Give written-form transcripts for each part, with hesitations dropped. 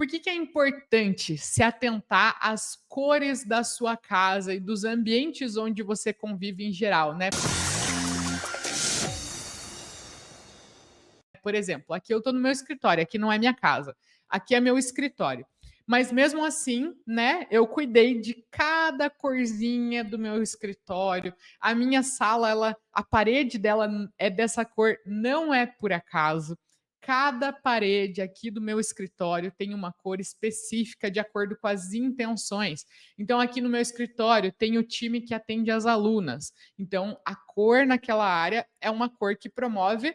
Por que é importante se atentar às cores da sua casa e dos ambientes onde você convive em geral, né? Por exemplo, aqui eu estou no meu escritório, aqui não é minha casa, aqui é meu escritório. Mas mesmo assim, né, eu cuidei de cada corzinha do meu escritório. A minha sala, a parede dela é dessa cor, não é por acaso. Cada parede aqui do meu escritório tem uma cor específica de acordo com as intenções. Então, aqui no meu escritório tem o time que atende as alunas. Então, a cor naquela área é uma cor que promove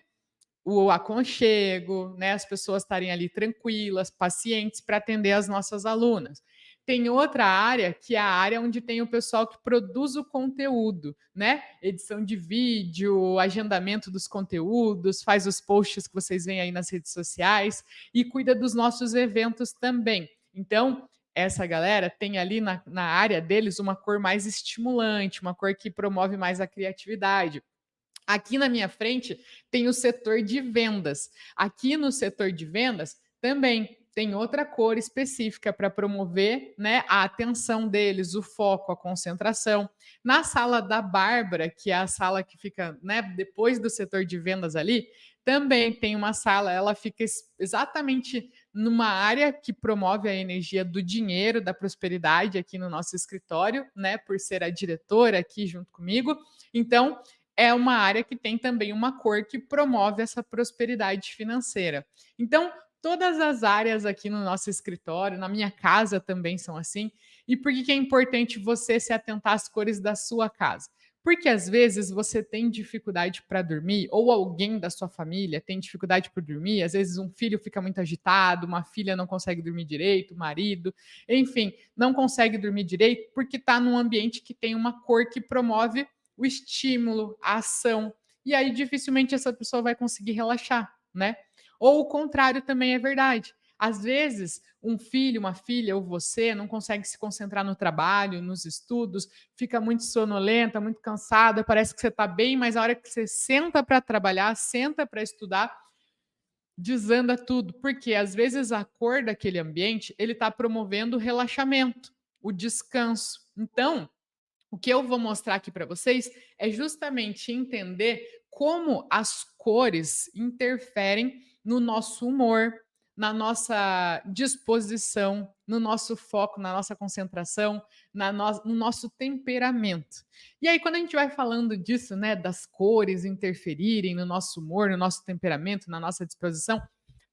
o aconchego, né, as pessoas estarem ali tranquilas, pacientes para atender as nossas alunas. Tem outra área que é a área onde tem o pessoal que produz o conteúdo, né? Edição de vídeo, agendamento dos conteúdos, faz os posts que vocês veem aí nas redes sociais e cuida dos nossos eventos também. Então, essa galera tem ali na área deles uma cor mais estimulante, uma cor que promove mais a criatividade. Aqui na minha frente tem o setor de vendas. Aqui no setor de vendas também tem outra cor específica para promover, né, a atenção deles, o foco, a concentração. Na sala da Bárbara, que é a sala que fica, né, depois do setor de vendas ali, também tem uma sala, ela fica exatamente numa área que promove a energia do dinheiro, da prosperidade aqui no nosso escritório, né, por ser a diretora aqui junto comigo. Então, é uma área que tem também uma cor que promove essa prosperidade financeira. Então, todas as áreas aqui no nosso escritório, na minha casa também são assim. E por que é importante você se atentar às cores da sua casa? Porque às vezes você tem dificuldade para dormir, ou alguém da sua família tem dificuldade para dormir, às vezes um filho fica muito agitado, uma filha não consegue dormir direito, o marido, enfim, não consegue dormir direito porque está num ambiente que tem uma cor que promove o estímulo, a ação. E aí dificilmente essa pessoa vai conseguir relaxar, né? Ou o contrário também é verdade. Às vezes, um filho, uma filha ou você não consegue se concentrar no trabalho, nos estudos, fica muito sonolenta, muito cansada, parece que você está bem, mas a hora que você senta para trabalhar, senta para estudar, desanda tudo, porque às vezes a cor daquele ambiente ele está promovendo o relaxamento, o descanso. Então, o que eu vou mostrar aqui para vocês é justamente entender como as cores interferem no nosso humor, na nossa disposição, no nosso foco, na nossa concentração, no nosso temperamento. E aí, quando a gente vai falando disso, né, das cores interferirem no nosso humor, no nosso temperamento, na nossa disposição,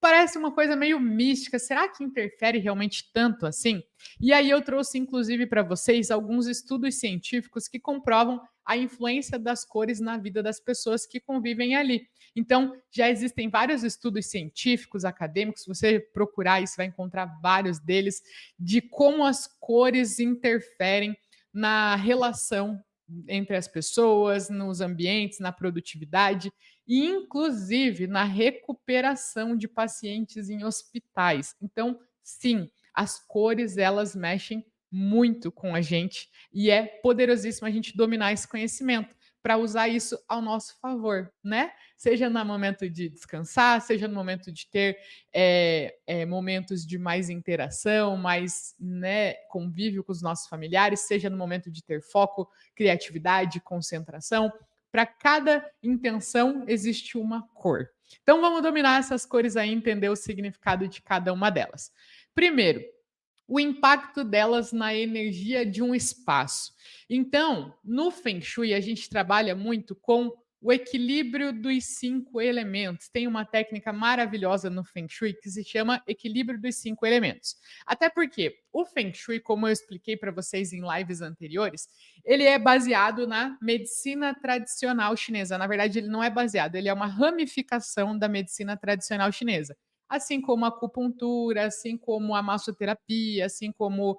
parece uma coisa meio mística. Será que interfere realmente tanto assim? E aí eu trouxe, inclusive, para vocês alguns estudos científicos que comprovam a influência das cores na vida das pessoas que convivem ali. Então, já existem vários estudos científicos, acadêmicos, se você procurar isso, vai encontrar vários deles, de como as cores interferem na relação entre as pessoas, nos ambientes, na produtividade e, inclusive, na recuperação de pacientes em hospitais. Então, sim, as cores elas mexem muito com a gente e é poderosíssimo a gente dominar esse conhecimento para usar isso ao nosso favor, né? Seja no momento de descansar, seja no momento de ter momentos de mais interação, mais, né, convívio com os nossos familiares, seja no momento de ter foco, criatividade, concentração. Para cada intenção existe uma cor. Então vamos dominar essas cores aí, entender o significado de cada uma delas. Primeiro, o impacto delas na energia de um espaço. Então, no Feng Shui, a gente trabalha muito com o equilíbrio dos 5 elementos. Tem uma técnica maravilhosa no Feng Shui que se chama equilíbrio dos 5 elementos. Até porque o Feng Shui, como eu expliquei para vocês em lives anteriores, ele é baseado na medicina tradicional chinesa. Na verdade, ele não é baseado, ele é uma ramificação da medicina tradicional chinesa, assim como a acupuntura, assim como a massoterapia, assim como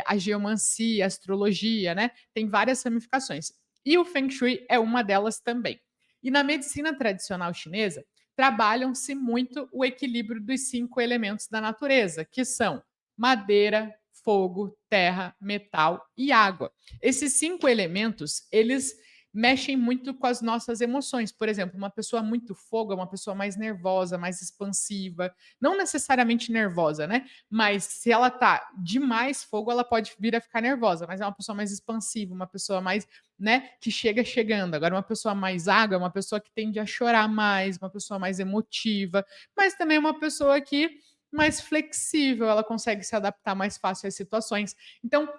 a geomancia, a astrologia, né? Tem várias ramificações. E o Feng Shui é uma delas também. E na medicina tradicional chinesa, trabalham-se muito o equilíbrio dos 5 elementos da natureza, que são madeira, fogo, terra, metal e água. Esses 5 elementos, eles mexem muito com as nossas emoções. Por exemplo, uma pessoa muito fogo é uma pessoa mais nervosa, mais expansiva, não necessariamente nervosa, né? Mas se ela tá demais fogo, ela pode vir a ficar nervosa, mas é uma pessoa mais expansiva, uma pessoa mais, né, que chega chegando. Agora, uma pessoa mais água é uma pessoa que tende a chorar mais, uma pessoa mais emotiva, mas também uma pessoa que mais flexível, ela consegue se adaptar mais fácil às situações. Então,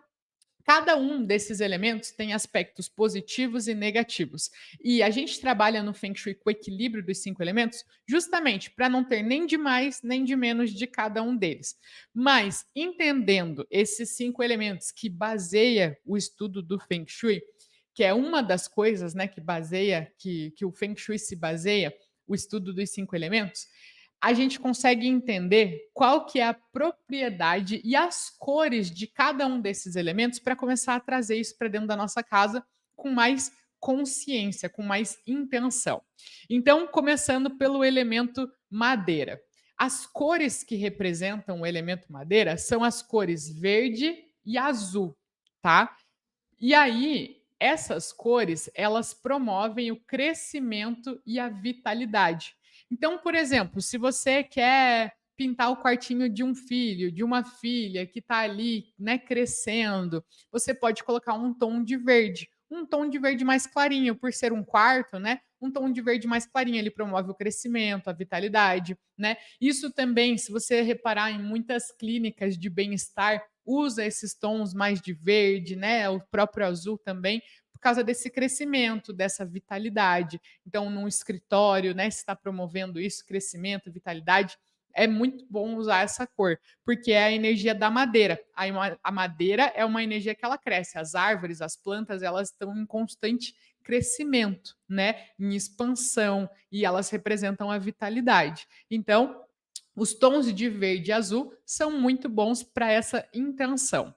cada um desses elementos tem aspectos positivos e negativos. E a gente trabalha no Feng Shui com o equilíbrio dos 5 elementos, justamente para não ter nem de mais nem de menos de cada um deles. Mas entendendo esses 5 elementos que baseia o estudo do Feng Shui, que é uma das coisas, né, que baseia que o Feng Shui se baseia, o estudo dos 5 elementos, a gente consegue entender qual que é a propriedade e as cores de cada um desses elementos para começar a trazer isso para dentro da nossa casa com mais consciência, com mais intenção. Então, começando pelo elemento madeira. As cores que representam o elemento madeira são as cores verde e azul, tá? E aí, essas cores, elas promovem o crescimento e a vitalidade. Então, por exemplo, se você quer pintar o quartinho de um filho, de uma filha que está ali, né, crescendo, você pode colocar um tom de verde, um tom de verde mais clarinho, por ser um quarto, né? Um tom de verde mais clarinho, ele promove o crescimento, a vitalidade, né? Isso também, se você reparar em muitas clínicas de bem-estar, usa esses tons mais de verde, né? O próprio azul também, por causa desse crescimento, dessa vitalidade. Então, num escritório, né, se está promovendo isso, crescimento, vitalidade, é muito bom usar essa cor, porque é a energia da madeira. A madeira é uma energia que ela cresce. As árvores, as plantas, elas estão em constante crescimento, né? Em expansão, e elas representam a vitalidade. Então, os tons de verde e azul são muito bons para essa intenção.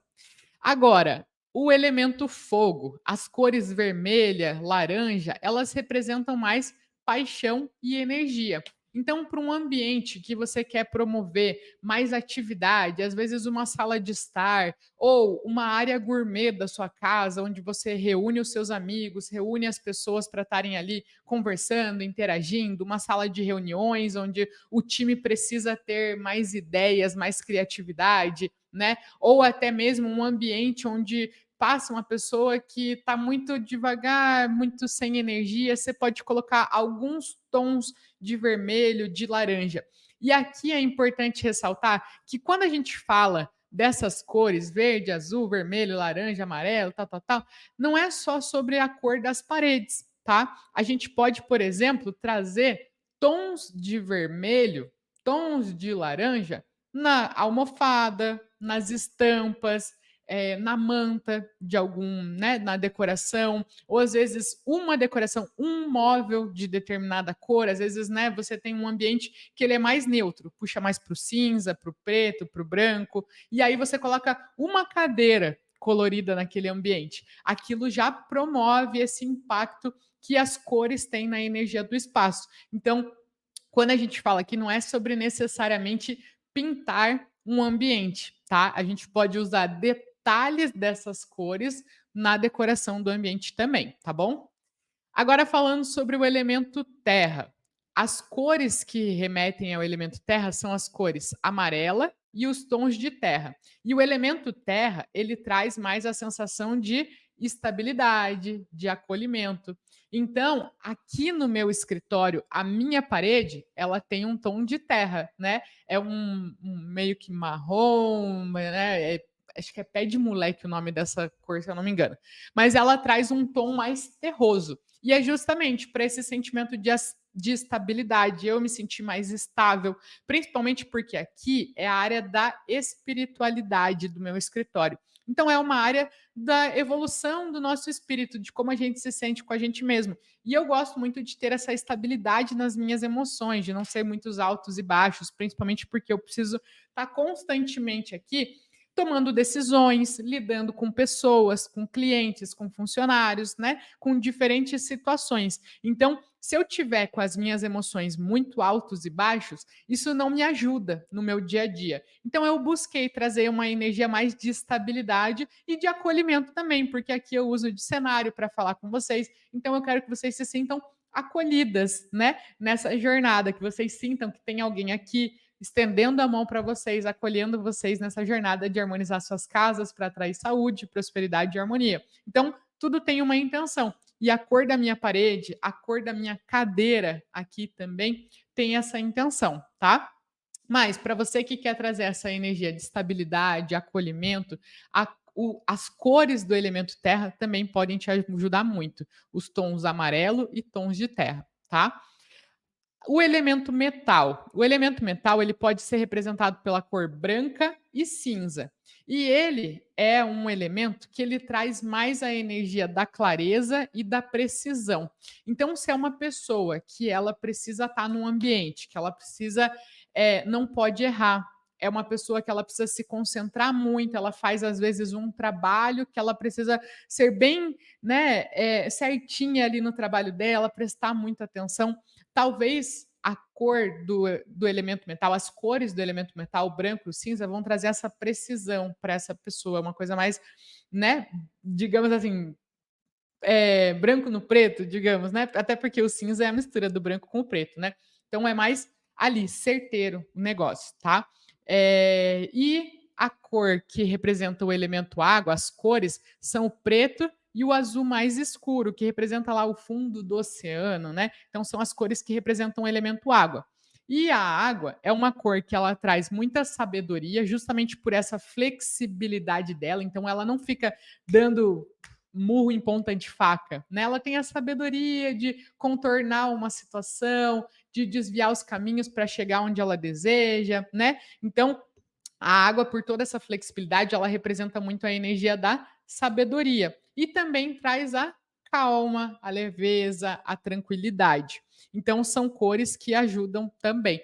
Agora, o elemento fogo, as cores vermelha, laranja, elas representam mais paixão e energia. Então, para um ambiente que você quer promover mais atividade, às vezes uma sala de estar ou uma área gourmet da sua casa, onde você reúne os seus amigos, reúne as pessoas para estarem ali conversando, interagindo, uma sala de reuniões onde o time precisa ter mais ideias, mais criatividade, né? Ou até mesmo um ambiente onde passa uma pessoa que está muito devagar, muito sem energia, você pode colocar alguns tons de vermelho, de laranja. E aqui é importante ressaltar que quando a gente fala dessas cores, verde, azul, vermelho, laranja, amarelo, tal, tal, tal, não é só sobre a cor das paredes, tá? A gente pode, por exemplo, trazer tons de vermelho, tons de laranja na almofada, nas estampas, na manta de algum, né, na decoração, ou às vezes uma decoração, um móvel de determinada cor, às vezes, né, você tem um ambiente que ele é mais neutro, puxa mais para o cinza, para o preto, para o branco, e aí você coloca uma cadeira colorida naquele ambiente. Aquilo já promove esse impacto que as cores têm na energia do espaço. Então, quando a gente fala que não é sobre necessariamente pintar um ambiente, tá? A gente pode usar detalhes dessas cores na decoração do ambiente também, tá bom? Agora falando sobre o elemento terra. As cores que remetem ao elemento terra são as cores amarela e os tons de terra. E o elemento terra, ele traz mais a sensação de estabilidade, de acolhimento. Então, aqui no meu escritório, a minha parede, ela tem um tom de terra, né? É um meio que marrom, né? Acho que é pé de moleque o nome dessa cor, se eu não me engano. Mas ela traz um tom mais terroso. E é justamente para esse sentimento de estabilidade, eu me sentir mais estável, principalmente porque aqui é a área da espiritualidade do meu escritório. Então, é uma área da evolução do nosso espírito, de como a gente se sente com a gente mesmo. E eu gosto muito de ter essa estabilidade nas minhas emoções, de não ser muitos altos e baixos, principalmente porque eu preciso estar constantemente aqui tomando decisões, lidando com pessoas, com clientes, com funcionários, né? Com diferentes situações. Então, se eu tiver com as minhas emoções muito altos e baixos, isso não me ajuda no meu dia a dia. Então, eu busquei trazer uma energia mais de estabilidade e de acolhimento também, porque aqui eu uso de cenário para falar com vocês. Então, eu quero que vocês se sintam acolhidas, né? Nessa jornada, que vocês sintam que tem alguém aqui estendendo a mão para vocês, acolhendo vocês nessa jornada de harmonizar suas casas para atrair saúde, prosperidade e harmonia. Então, tudo tem uma intenção. E a cor da minha parede, a cor da minha cadeira aqui também tem essa intenção, tá? Mas para você que quer trazer essa energia de estabilidade, acolhimento, as cores do elemento terra também podem te ajudar muito. Os tons amarelo e tons de terra, tá? O elemento metal, ele pode ser representado pela cor branca e cinza. E ele é um elemento que ele traz mais a energia da clareza e da precisão. Então, se é uma pessoa que ela precisa estar num ambiente, que ela precisa, não pode errar, é uma pessoa que ela precisa se concentrar muito, ela faz às vezes um trabalho que ela precisa ser bem, né, certinha ali no trabalho dela, prestar muita atenção. Talvez a cor do elemento metal, as cores do elemento metal, o branco e o cinza, vão trazer essa precisão para essa pessoa, uma coisa mais, né, digamos assim, branco no preto, digamos, né? Até porque o cinza é a mistura do branco com o preto, né? Então é mais ali, certeiro o negócio, tá? E a cor que representa o elemento água, as cores, são o preto e o azul mais escuro, que representa lá o fundo do oceano, né? Então são as cores que representam o elemento água. E a água é uma cor que ela traz muita sabedoria, justamente por essa flexibilidade dela. Então ela não fica dando murro em ponta de faca, né? Ela tem a sabedoria de contornar uma situação, de desviar os caminhos para chegar onde ela deseja, né? Então, a água, por toda essa flexibilidade, ela representa muito a energia da sabedoria e também traz a calma, a leveza, a tranquilidade. Então, são cores que ajudam também.